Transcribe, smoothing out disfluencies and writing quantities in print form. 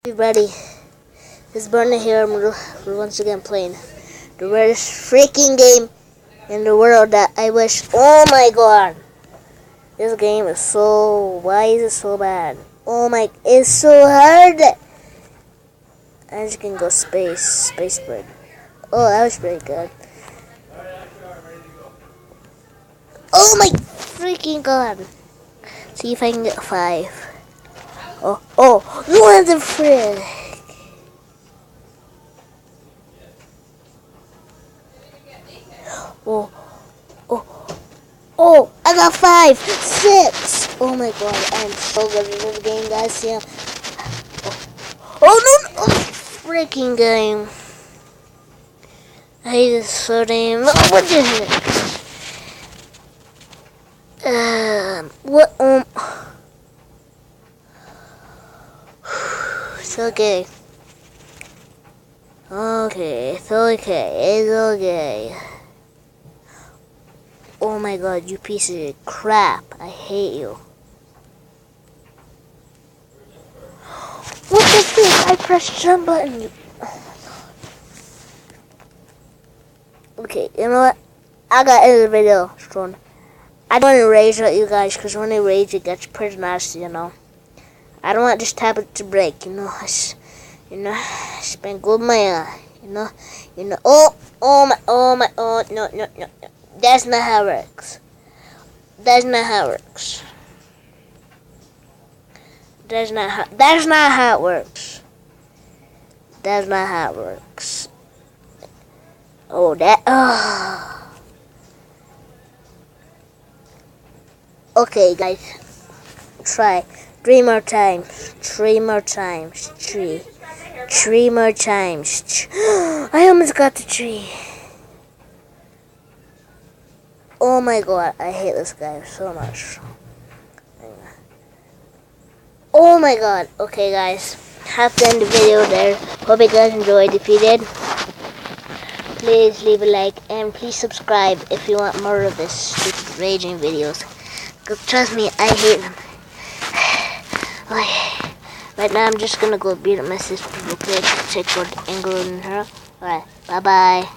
Everybody, it's Burner here. We're once again playing the worst freaking game in the world that I wish. Oh my god, this game is so. Why is it so bad? Oh my, it's so hard. I just can go space bird. Oh, that was pretty good. Oh my freaking god. See if I can get 5. Oh, what the frick? Oh, I got 5, 6. Oh my god, I'm so good at this game, guys. Yeah. Oh no, freaking game. I hate this so damn. Oh, what the heck? What? It's okay. Okay, it's okay. It's okay. Oh my god, you piece of crap. I hate you. What the frick? I pressed jump button. Okay, you know what? I got in the video. I don't want to rage at you guys, because when I rage it gets pretty nasty, you know. I don't want this tablet to break, you know. I spent good money, you know. No. That's not how it works. That's not how it works. That's not how it works. That's not how it works. Okay, guys. Try 3 more times. 3 more times. 3. 3 more times. I almost got the tree. Oh my god, I hate this guy so much. Oh my god. Okay, guys. Have to end the video there. Hope you guys enjoyed. If you did, please leave a like and please subscribe if you want more of this stupid raging videos. Cause trust me, I hate them. Okay. Right now, I'm just gonna go beat up my sister real quick. Check what angle in her. Alright, bye bye.